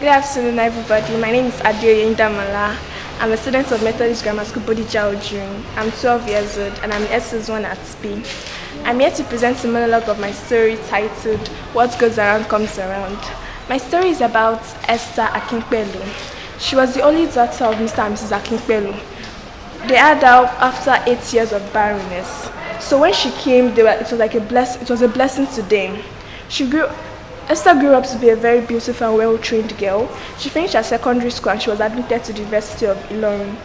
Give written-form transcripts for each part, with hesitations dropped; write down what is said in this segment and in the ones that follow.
Good afternoon, everybody. My name is Adeoye. I'm a student of Methodist Grammar School, Bodija, Irin. I'm 12 years old and I'm SS1 at SPL. I'm here to present a monologue of my story titled What Goes Around Comes Around. My story is about Esther Akinpelu. She was the only daughter of Mr. and Mrs. Akinpelu. They had her after 8 years of barrenness. So when she came, it was a blessing to them. Esther grew up to be a very beautiful and well-trained girl. She finished her secondary school and she was admitted to the University of Irin.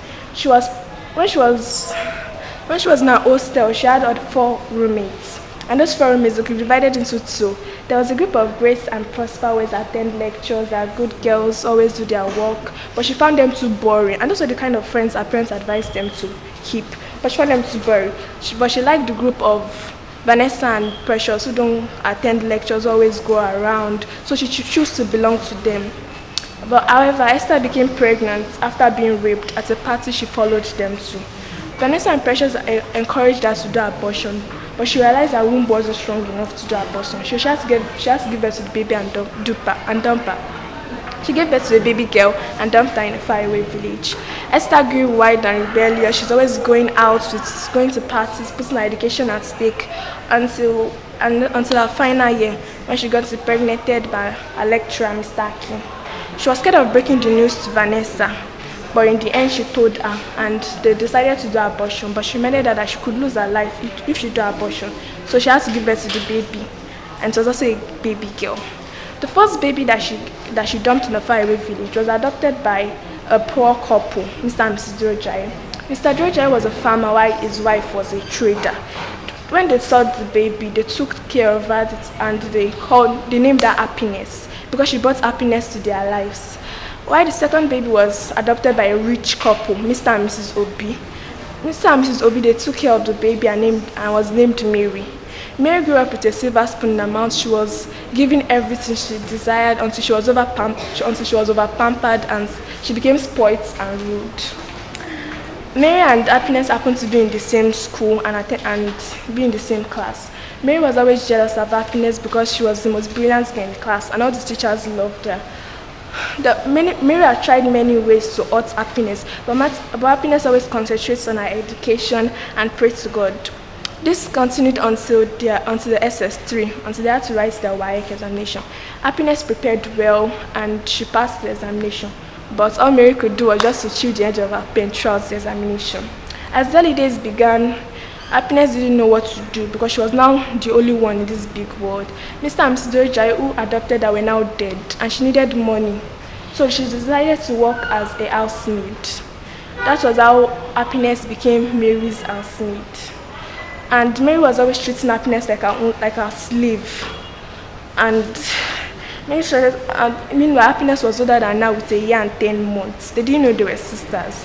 When she was in her hostel, she had 4 roommates. And those 4 roommates were divided into 2. There was a group of Grace and Prosper always attend lectures. They are good girls, always do their work. But she found them too boring. And those were the kind of friends her parents advised them to keep. But she found them too boring. But she liked the group of Vanessa and Precious, who don't attend lectures, always go around, so she chose to belong to them. But however, Esther became pregnant after being raped at a party she followed them to. Vanessa and Precious encouraged her to do abortion, but she realized her womb wasn't strong enough to do abortion. She had to give birth to the baby and dump her. She gave birth to a baby girl and dumped her in a faraway village. Esther grew wild and rebellious. She's always going out, going to parties, putting her education at stake until her final year when she got impregnated by a lecturer, Mr. Akin. She was scared of breaking the news to Vanessa, but in the end she told her and they decided to do abortion, but she reminded her that she could lose her life if she did abortion. So she had to give birth to the baby, and it was also a baby girl. The first baby that she dumped in a faraway village was adopted by a poor couple, Mr. and Mrs. Adeoye. Mr. Adeoye was a farmer while his wife was a trader. When they saw the baby, they took care of her and they named her Happiness because she brought happiness to their lives. While the second baby was adopted by a rich couple, Mr. and Mrs. Obi. Mr. and Mrs. Obi, they took care of the baby and was named Mary. Mary grew up with a silver spoon in her mouth. She was given everything she desired until she was over pampered and she became spoilt and rude. Mary and Happiness happened to be in the same school and be in the same class. Mary was always jealous of Happiness because she was the most brilliant girl in the class and all the teachers loved her. Mary had tried many ways to hurt Happiness, but Happiness always concentrates on her education and prayed to God. This continued until the SS3, until they had to write their WAEC examination. Happiness prepared well and she passed the examination, but all Mary could do was just to chew the edge of her pen throughout the examination. As the holidays began, Happiness didn't know what to do because she was now the only one in this big world. Mr. and Mrs. Adeoye, who adopted her, were now dead and she needed money. So she decided to work as a housemaid. That was how Happiness became Mary's housemaid. And Mary was always treating Happiness like her slave. And meanwhile, Happiness was older than her with 1 year and 10 months. They didn't know they were sisters.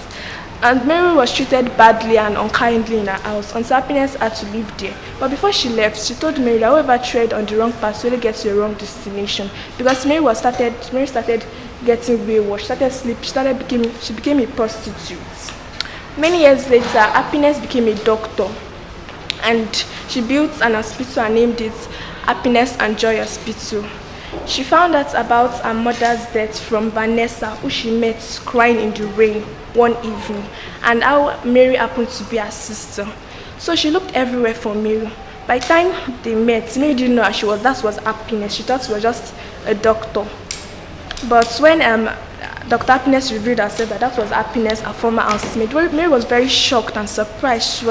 And Mary was treated badly and unkindly in her house until Happiness had to live there. But before she left, she told Mary that whoever tread on the wrong path will get to the wrong destination. Because Mary started getting wayward. She became a prostitute. Many years later, Happiness became a doctor. And she built an hospital and named it Happiness and Joy Hospital. She found out about her mother's death from Vanessa, who she met crying in the rain one evening, and how Mary happened to be her sister. So she looked everywhere for Mary. By the time they met, Mary didn't know that was Happiness. She thought she was just a doctor. But when Dr. Happiness revealed herself that was Happiness, her former housemaid, Mary was very shocked and surprised.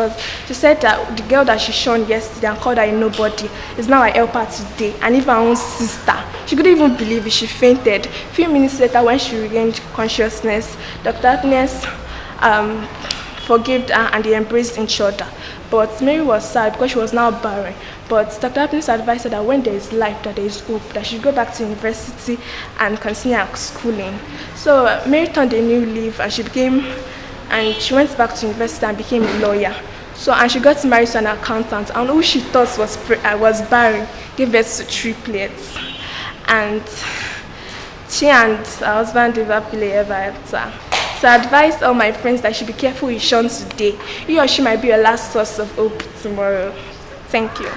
She said that the girl that she shunned yesterday and called her a nobody is now a helper today, and even her own sister. She couldn't even believe it. She fainted. A few minutes later, when she regained consciousness, Dr. Happiness forgave her and they embraced each other. But Mary was sad because she was now barren. But Dr. Happiness advised her that when there is life, that there is hope, that she should go back to university and continue her schooling. So Mary turned a new leaf and she went back to university and became a lawyer. And she got married to an accountant, and who she thought was barren gave birth to triplets. And she and her husband lived happily ever after. So I advised all my friends that I should be careful with Sean today. He or she might be your last source of hope tomorrow. Thank you.